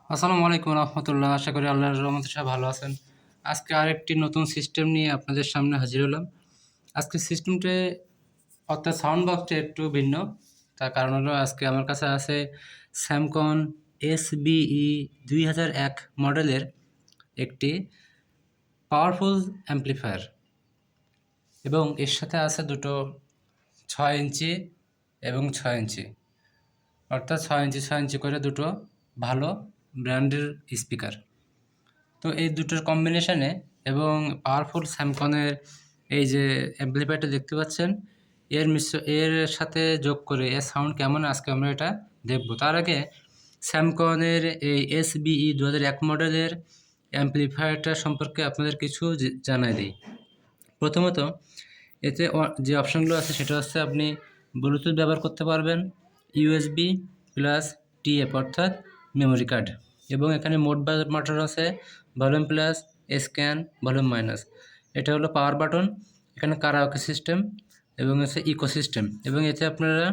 আসসালামু আলাইকুম রহমতুল্লাহ। আশা করি আল্লাহর রহমতে সবাই ভালো আছেন। আজকে আরেকটি নতুন সিস্টেম নিয়ে আপনাদের সামনে হাজির হলাম। আজকের সিস্টেমটা অর্থাৎ সাউন্ড বক্সটা একটু ভিন্ন। তার কারণ হলো আজকে আমার কাছে আছে স্যামকন SBE 2001 মডেলের একটি পাওয়ারফুল অ্যাম্প্লিফায়ার এবং এর সাথে আছে দুটো 6 ইঞ্চি এবং 6 ইঞ্চি, অর্থাৎ 6 ইঞ্চি করে দুটো ভালো ব্র্যান্ডের স্পিকার। তো এই দুটোর কম্বিনেশনে এবং পাওয়ারফুল স্যামকনের এই যে অ্যাম্পলিফায়ারটা দেখতে পাচ্ছেন, এর সাথে যোগ করে এর সাউন্ড কেমন আজকে আমরা এটা দেখব। তার আগে স্যামকনের এই SBE 2001 মডেলের অ্যাম্পলিফায়ারটা সম্পর্কে আপনাদের কিছু জানাই দিই। প্রথমত এতে যে অপশানগুলো আছে সেটা হচ্ছে আপনি ব্লুটুথ ব্যবহার করতে পারবেন, USB প্লাস TF অর্থাৎ মেমোরি কার্ড, এবং এখানে মোড বাটন আছে, volume plus, scan, volume minus. এটা হলো পাওয়ার বাটন। এখানে কারাওকে সিস্টেম এবং আছে ইকো সিস্টেম, এবং এতে আপনারা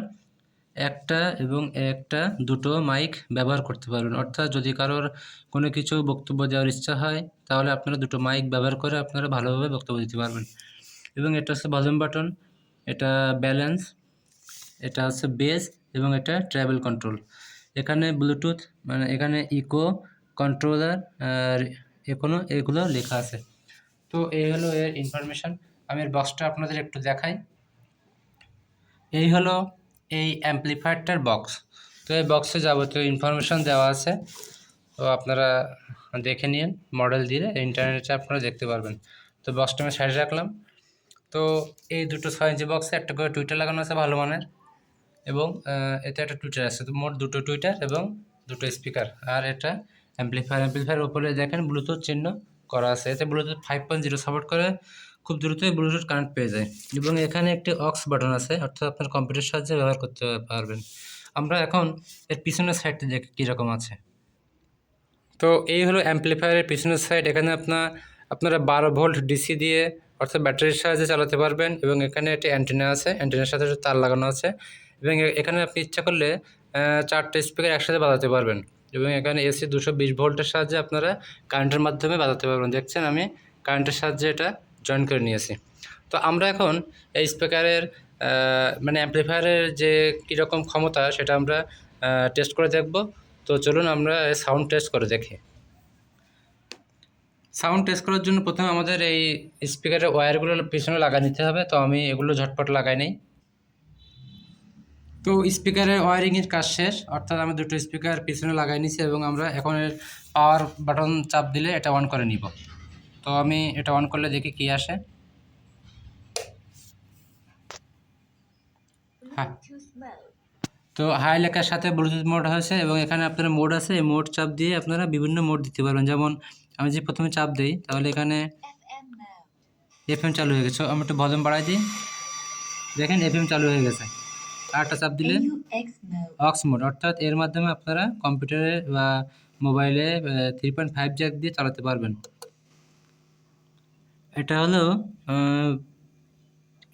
একটা দুটো মাইক ব্যবহার করতে পারবেন। অর্থাৎ যদি কারোর কোনো কিছু বক্তব্য দেওয়ার ইচ্ছা হয় তাহলে আপনারা দুটো মাইক ব্যবহার করে আপনারা ভালোভাবে বক্তব্য দিতে পারবেন। এবং এটা হচ্ছে ভলিউম বাটন, এটা ব্যালেন্স, এটা হচ্ছে বেস, এবং এটা ট্রাভেল কন্ট্রোল। এখানে ব্লুটুথ মানে এখানে ইকো কন্ট্রোলার আর এগুলো লেখা আছে। তো এই হলো এর ইনফরমেশান। আমি এর বক্সটা আপনাদের একটু দেখাই। এই হলো এই অ্যাম্পলিফায়ারটার বক্স। তো এই বক্সে যাবতীয় ইনফরমেশান দেওয়া আছে, তো আপনারা দেখে নিন। মডেল দিয়ে ইন্টারনেটে আপনারা দেখতে পারবেন। তো বক্সটা আমি সাইডে রাখলাম। তো এই দুটো 6 ইঞ্চি বক্সে একটা করে টুইটার লাগানো আছে ভালো মানের, এবং এতে একটা টুইটার আছে। তো মোট দুটো টুইটার এবং দুটো স্পিকার। আর এটা অ্যাম্পলিফায়ার উপরে দেখেন ব্লুটুথ চিহ্ন করা আছে। এতে ব্লুটুথ 5.0 সাপোর্ট করে, খুব দ্রুতই ব্লুটুথ কানেক্ট পেয়ে যায়। এবং এখানে একটি অক্স বাটন আছে, অর্থাৎ আপনার কম্পিউটার সাহায্যে ব্যবহার করতে পারবেন। আমরা এখন এর পিছনের সাইডটি দেখি কীরকম আছে। তো এই হলো অ্যাম্পলিফায়ারের পিছনের সাইড। এখানে আপনারা 12 ভোল্ট ডিসি দিয়ে অর্থাৎ ব্যাটারির সাহায্যে চালাতে পারবেন, এবং এখানে একটি অ্যান্টেনা আছে, অ্যান্টেনার সাথে তার লাগানো আছে, এবং এখানে আপনি ইচ্ছা করলে 4টে স্পিকার একসাথে বাজাতে পারবেন। এবং এখানে AC 220 ভোল্টের সাহায্যে আপনারা কারেন্টের মাধ্যমে বাজাতে পারবেন। দেখছেন আমি কারেন্টের সাহায্যে এটা জয়েন করে নিয়েছি। তো আমরা এখন এই স্পিকারের মানে অ্যাম্পলিফায়ারের যে কীরকম ক্ষমতা সেটা আমরা টেস্ট করে দেখব। তো চলুন আমরা সাউন্ড টেস্ট করে দেখি। সাউন্ড টেস্ট করার জন্য প্রথমে আমাদের এই স্পিকারের ওয়্যারগুলো পিছনে লাগা নিতে হবে। তো আমি এগুলো ঝটপট লাগাই নেই। তো স্পিকারের ওয়্যারিংয়ের কাজ শেষ, অর্থাৎ আমি দুটো স্পিকার পিছনে লাগাই নিছি, এবং আমরা এখন এর পাওয়ার বাটন চাপ দিলে এটা অন করে নিব। তো আমি এটা অন করলে দেখি কী আসে। হ্যাঁ, তো হাই লেখার সাথে ব্লুটুথ মোড হয়েছে, এবং এখানে আপনার মোড আছে। এই মোড চাপ দিয়ে আপনারা বিভিন্ন মোড দিতে পারবেন। যেমন আমি যে প্রথমে চাপ দিই তাহলে এখানে FM চালু হয়ে গেছে। আমি একটু ভলিউম বাড়াই দিই, দেখেন FM চালু হয়ে গেছে। আরেকটা চাপ দিলে অক্স মোড, অর্থাৎ এর মাধ্যমে আপনারা কম্পিউটারে বা মোবাইলে 3.5 জ্যাক দিয়ে চালাতে পারবেন। এটা হলো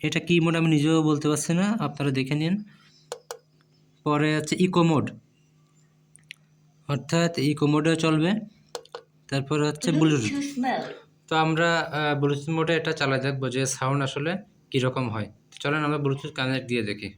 এটা কি মোড আমি নিজেও বলতে পারছি না, আপনারা দেখে নিন। পরে হচ্ছে ইকো মোড, অর্থাৎ ইকো মোডেও চলবে। তারপরে হচ্ছে ব্লুটুথ। তো আমরা ব্লুটুথ মোডে এটা চালা দেখবো যে সাউন্ড আসলে কীরকম হয়। চলেন আমরা ব্লুটুথ কানেক্ট দিয়ে দেখি।